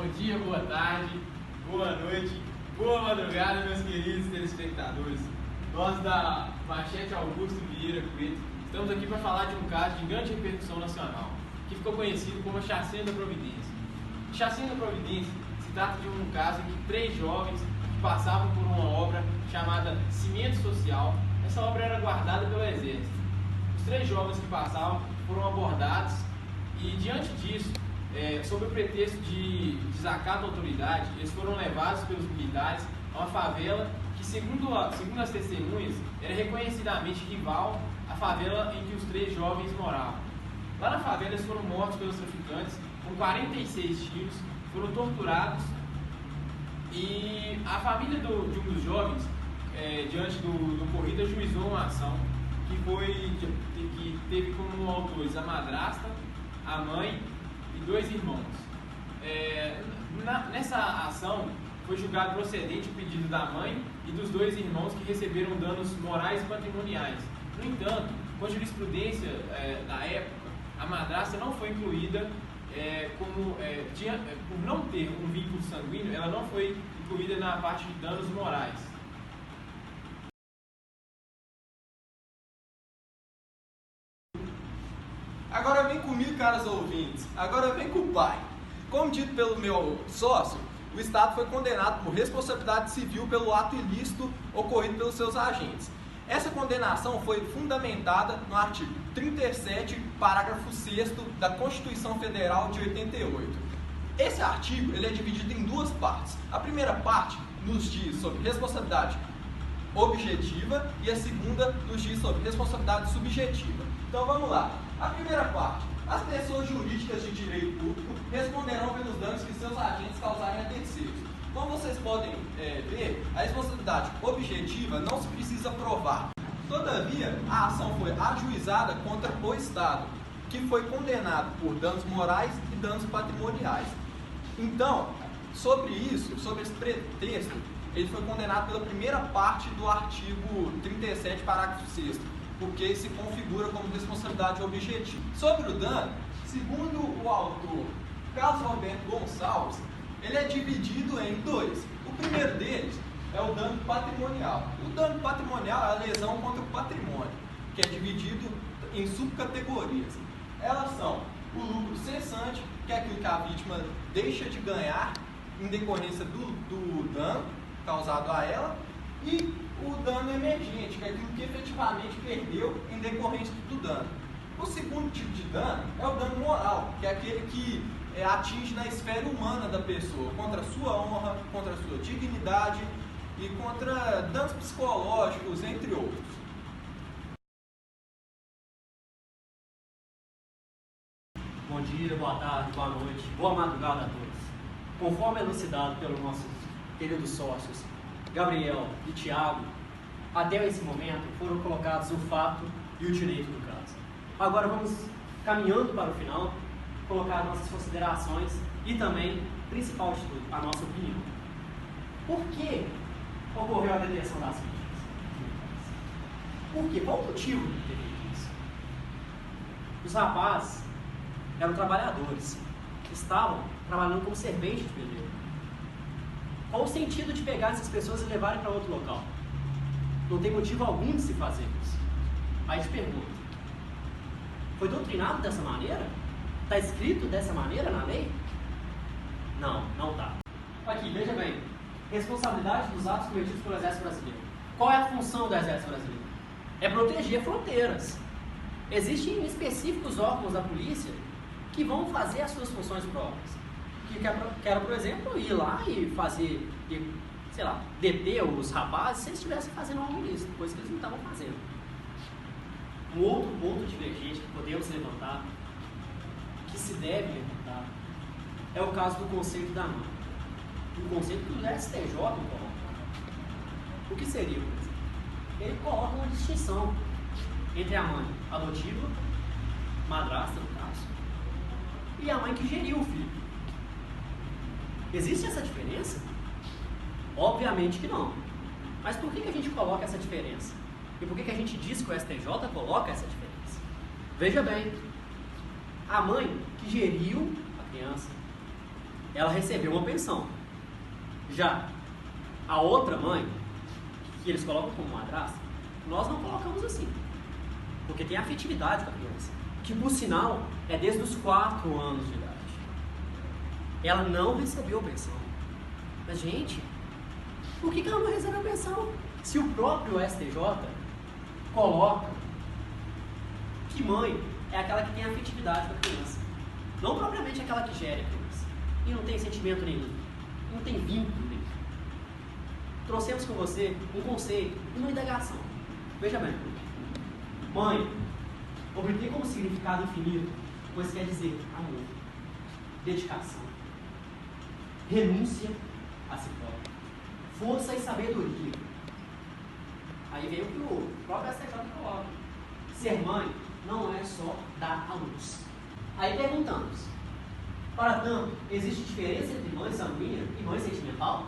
Bom dia, boa tarde, boa noite, boa madrugada, meus queridos telespectadores. Nós da Machete Augusto Vieira Coelho estamos aqui para falar de um caso de grande repercussão nacional, que ficou conhecido como a Chacina da Providência. A Chacina da Providência se trata de um caso em que 3 jovens que passavam por uma obra chamada Cimento Social. Essa obra era guardada pelo Exército. Os 3 jovens que passavam foram abordados e, diante disso, sob o pretexto de desacato à autoridade, eles foram levados pelos militares a uma favela que, segundo as testemunhas, era reconhecidamente rival à favela em que os 3 jovens moravam. Lá na favela eles foram mortos pelos traficantes com 46 tiros, foram torturados e a família de um dos jovens, diante do ocorrido, ajuizou uma ação que teve como autores a madrasta, a mãe e 2 irmãos. Nessa ação foi julgado procedente o pedido da mãe e dos 2 irmãos que receberam danos morais e patrimoniais. No entanto, com a jurisprudência da época, a madrasta não foi incluída por não ter um vínculo sanguíneo, ela não foi incluída na parte de danos morais. Agora vem comigo, caros ouvintes. Agora vem com o pai. Como dito pelo meu sócio, o Estado foi condenado por responsabilidade civil pelo ato ilícito ocorrido pelos seus agentes. Essa condenação foi fundamentada no artigo 37, parágrafo 6º da Constituição Federal de 88. Esse artigo ele é dividido em 2 partes. A primeira parte nos diz sobre responsabilidade objetiva e a segunda nos diz sobre responsabilidade subjetiva. Então vamos lá. A primeira parte. As pessoas jurídicas de direito público responderão pelos danos que seus agentes causarem a terceiros. Como vocês podem ver, a responsabilidade objetiva não se precisa provar. Todavia, a ação foi ajuizada contra o Estado, que foi condenado por danos morais e danos patrimoniais. Então, sobre esse pretexto, ele foi condenado pela primeira parte do artigo 37, parágrafo 6º, porque se configura como responsabilidade objetiva. Sobre o dano, segundo o autor Carlos Roberto Gonçalves, ele é dividido em 2. O primeiro deles é o dano patrimonial. O dano patrimonial é a lesão contra o patrimônio, que é dividido em subcategorias. Elas são o lucro cessante, que é aquilo que a vítima deixa de ganhar em decorrência do dano causado a ela, e o dano emergente, que é aquilo que efetivamente perdeu em decorrência do dano. O segundo tipo de dano é o dano moral, que é aquele que atinge na esfera humana da pessoa, contra a sua honra, contra a sua dignidade e contra danos psicológicos, entre outros. Bom dia, boa tarde, boa noite, boa madrugada a todos. Conforme elucidado pelos nossos queridos sócios Gabriel e Thiago, até esse momento foram colocados o fato e o direito do caso. Agora vamos caminhando para o final, colocar nossas considerações e também, principal de tudo, a nossa opinião. Por que ocorreu a detenção das vítimas? Por quê? Qual o motivo de ter feito isso? Os rapazes eram trabalhadores, estavam trabalhando como servente de pedreiro. Qual o sentido de pegar essas pessoas e levarem para outro local? Não tem motivo algum de se fazer isso. Aí te pergunto, foi doutrinado dessa maneira? Está escrito dessa maneira na lei? Não, não está. Aqui, veja bem, responsabilidade dos atos cometidos pelo Exército Brasileiro. Qual é a função do Exército Brasileiro? É proteger fronteiras. Existem específicos órgãos da polícia que vão fazer as suas funções próprias. Que era, por exemplo, ir lá e fazer, sei lá, deter os rapazes se eles estivessem fazendo algo ilícito, coisa que eles não estavam fazendo. Um outro ponto divergente que podemos levantar, que se deve levantar, é o caso do conceito da mãe. O conceito que o STJ coloca. O que seria, por exemplo? Ele coloca uma distinção entre a mãe adotiva, madrasta no caso, e a mãe que geriu o filho. Existe essa diferença? Obviamente que não. Mas por que a gente coloca essa diferença? E por que a gente diz que o STJ coloca essa diferença? Veja bem, a mãe que geriu a criança ela recebeu uma pensão. Já a outra mãe, que eles colocam como madrasta, nós não colocamos assim, porque tem afetividade com a criança, que por sinal é desde os 4 anos de idade. Ela não recebeu pensão. Mas, gente, por que ela não recebeu pensão? Se o próprio STJ coloca que mãe é aquela que tem afetividade com a criança, não propriamente aquela que gera a criança, e não tem sentimento nenhum, não tem vínculo nenhum. Trouxemos com você um conceito, uma indagação. Veja bem, mãe obtém como significado infinito, pois quer dizer amor, dedicação, renúncia a si próprio, força e sabedoria. Aí vem o que o próprio STJ coloca. Ser mãe não é só dar à luz. Aí perguntamos, para tanto, existe diferença entre mãe sanguínea e mãe sentimental?